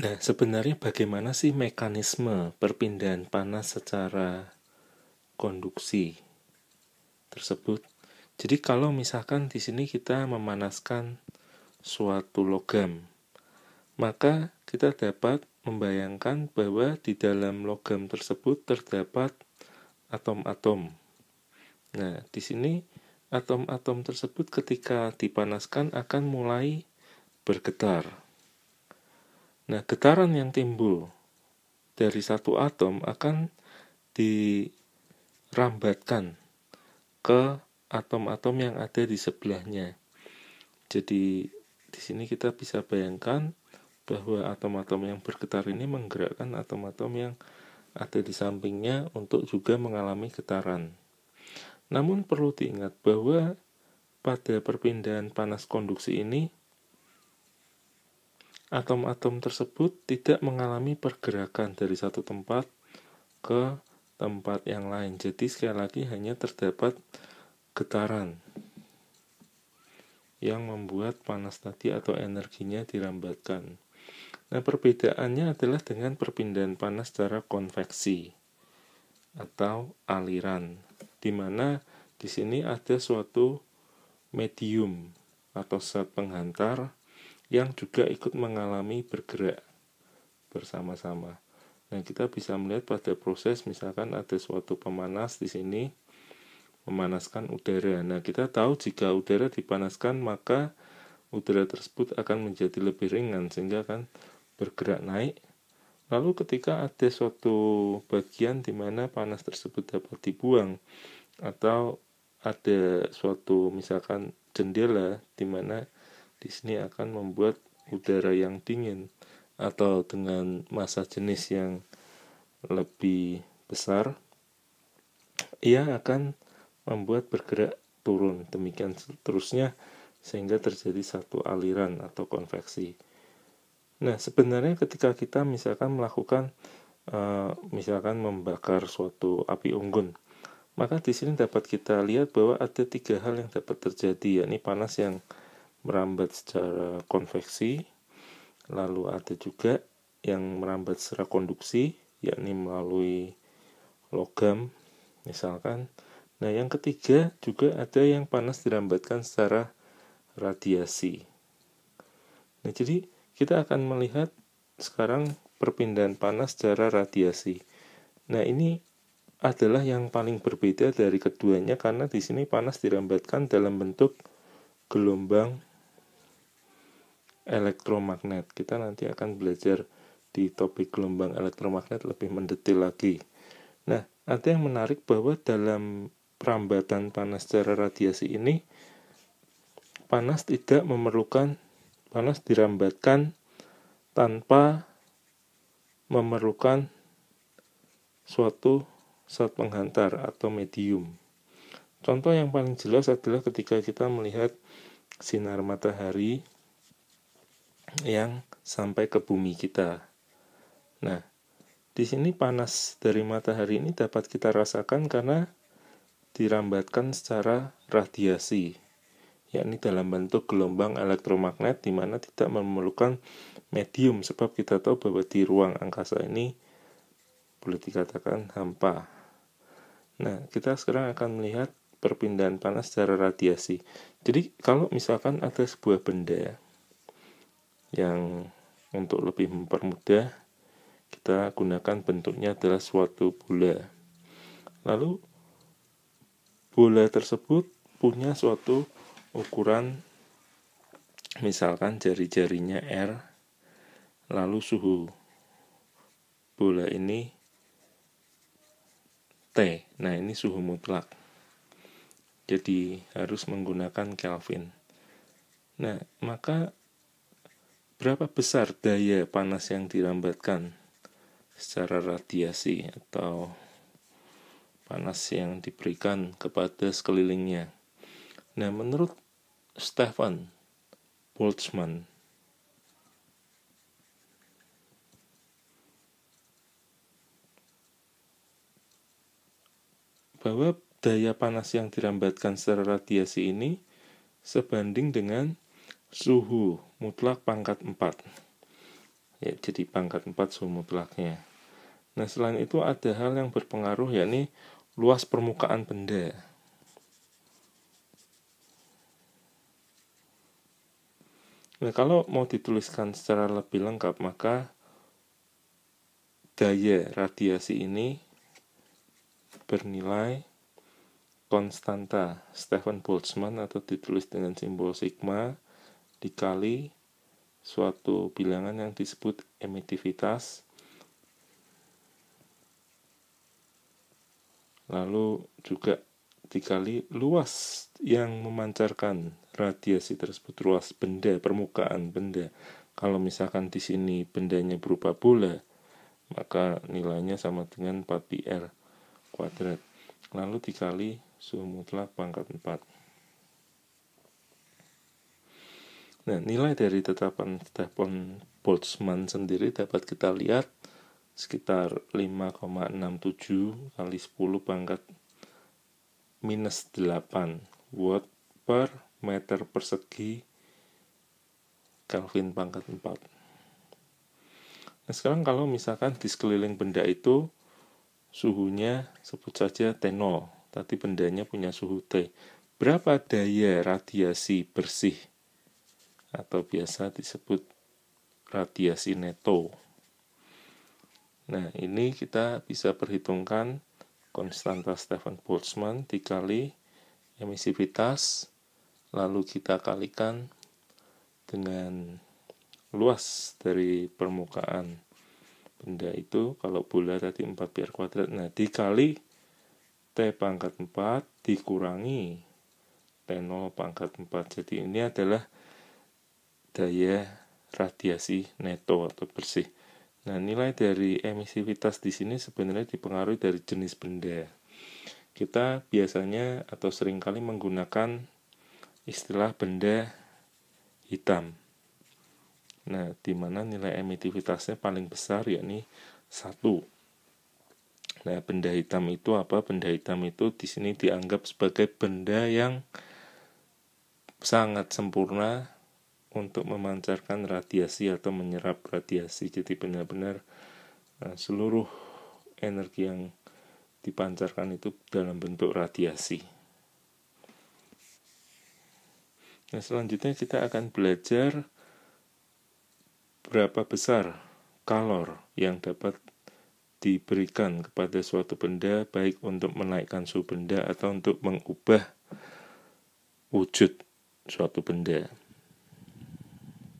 Nah, sebenarnya bagaimana sih mekanisme perpindahan panas secara konduksi tersebut? Jadi kalau misalkan di sini kita memanaskan suatu logam, maka kita dapat membayangkan bahwa di dalam logam tersebut terdapat atom-atom. Nah, di sini atom-atom tersebut ketika dipanaskan akan mulai bergetar. Nah, getaran yang timbul dari satu atom akan dirambatkan ke atom-atom yang ada di sebelahnya. Jadi di sini kita bisa bayangkan bahwa atom-atom yang bergetar ini menggerakkan atom-atom yang ada di sampingnya untuk juga mengalami getaran. Namun perlu diingat bahwa pada perpindahan panas konduksi ini atom-atom tersebut tidak mengalami pergerakan dari satu tempat ke tempat yang lain. Jadi sekali lagi hanya terdapat getaran yang membuat panas tadi atau energinya dirambatkan. Nah, perbedaannya adalah dengan perpindahan panas secara konveksi atau aliran, di mana di sini ada suatu medium atau zat penghantar yang juga ikut mengalami bergerak bersama-sama. Nah, kita bisa melihat pada proses misalkan ada suatu pemanas di sini memanaskan udara. Nah, kita tahu jika udara dipanaskan maka udara tersebut akan menjadi lebih ringan sehingga akan bergerak naik. Lalu ketika ada suatu bagian di mana panas tersebut dapat dibuang atau ada suatu misalkan jendela di mana di sini akan membuat udara yang dingin atau dengan massa jenis yang lebih besar, ia akan membuat bergerak turun, demikian seterusnya sehingga terjadi satu aliran atau konveksi. Nah, sebenarnya ketika kita misalkan melakukan misalkan membakar suatu api unggun, maka di sini dapat kita lihat bahwa ada 3 hal yang dapat terjadi, yakni panas yang merambat secara konveksi, lalu ada juga yang merambat secara konduksi, yakni melalui logam misalkan. Nah, yang ketiga juga ada yang panas dirambatkan secara radiasi. Nah, jadi kita akan melihat sekarang perpindahan panas secara radiasi. Nah, ini adalah yang paling berbeda dari keduanya karena di sini panas dirambatkan dalam bentuk gelombang elektromagnet. Kita nanti akan belajar di topik gelombang elektromagnet lebih mendetil lagi. Nah, ada yang menarik bahwa dalam perambatan panas secara radiasi ini panas dirambatkan tanpa memerlukan suatu zat penghantar atau medium. Contoh yang paling jelas adalah ketika kita melihat sinar matahari yang sampai ke bumi kita. Nah, di sini panas dari matahari ini dapat kita rasakan karena dirambatkan secara radiasi, yakni dalam bentuk gelombang elektromagnet di mana tidak memerlukan medium, sebab kita tahu bahwa di ruang angkasa ini boleh dikatakan hampa. Nah, kita sekarang akan melihat perpindahan panas secara radiasi. Jadi, kalau misalkan ada sebuah benda yang untuk lebih mempermudah, kita gunakan bentuknya adalah suatu bola. Lalu, bola tersebut punya suatu ukuran, misalkan jari-jarinya R, lalu suhu bola ini T. Nah, ini suhu mutlak. Jadi harus menggunakan Kelvin. Nah, maka berapa besar daya panas yang dirambatkan secara radiasi atau panas yang diberikan kepada sekelilingnya? Nah, menurut Stefan Boltzmann, bahwa daya panas yang dirambatkan secara radiasi ini sebanding dengan suhu mutlak pangkat 4. ya jadi pangkat 4 suhu mutlaknya. Nah, selain itu ada hal yang berpengaruh, yakni luas permukaan benda. Nah, kalau mau dituliskan secara lebih lengkap, maka daya radiasi ini bernilai konstanta Stefan Boltzmann atau ditulis dengan simbol sigma dikali suatu bilangan yang disebut emitivitas, lalu juga dikali luas yang memancarkan radiasi tersebut, luas benda, permukaan benda. Kalau misalkan di sini bendanya berupa bola, maka nilainya sama dengan 4πr², lalu dikali suhu mutlak pangkat 4. Nah, nilai dari tetapan Stefan Boltzmann sendiri dapat kita lihat sekitar 5,67 kali 10 pangkat minus 8 watt per meter persegi Kelvin pangkat 4. Nah, sekarang kalau misalkan di sekeliling benda itu suhunya sebut saja T0, tadi bendanya punya suhu T. Berapa daya radiasi bersih atau biasa disebut radiasi neto? Nah, ini kita bisa perhitungkan konstanta Stefan Boltzmann dikali emisivitas, lalu kita kalikan dengan luas dari permukaan benda itu. Kalau bola tadi 4πr², nah dikali T pangkat 4 dikurangi T0 pangkat 4. Jadi ini adalah daya radiasi neto atau bersih. Nah, nilai dari emisivitas di sini sebenarnya dipengaruhi dari jenis benda. Kita biasanya atau seringkali menggunakan istilah benda hitam. Nah, di mana nilai emitivitasnya paling besar, yakni 1. Nah, benda hitam itu apa? Benda hitam itu di sini dianggap sebagai benda yang sangat sempurna untuk memancarkan radiasi atau menyerap radiasi. Jadi benar-benar seluruh energi yang dipancarkan itu dalam bentuk radiasi. Nah, selanjutnya kita akan belajar berapa besar kalor yang dapat diberikan kepada suatu benda, baik untuk menaikkan suhu benda atau untuk mengubah wujud suatu benda.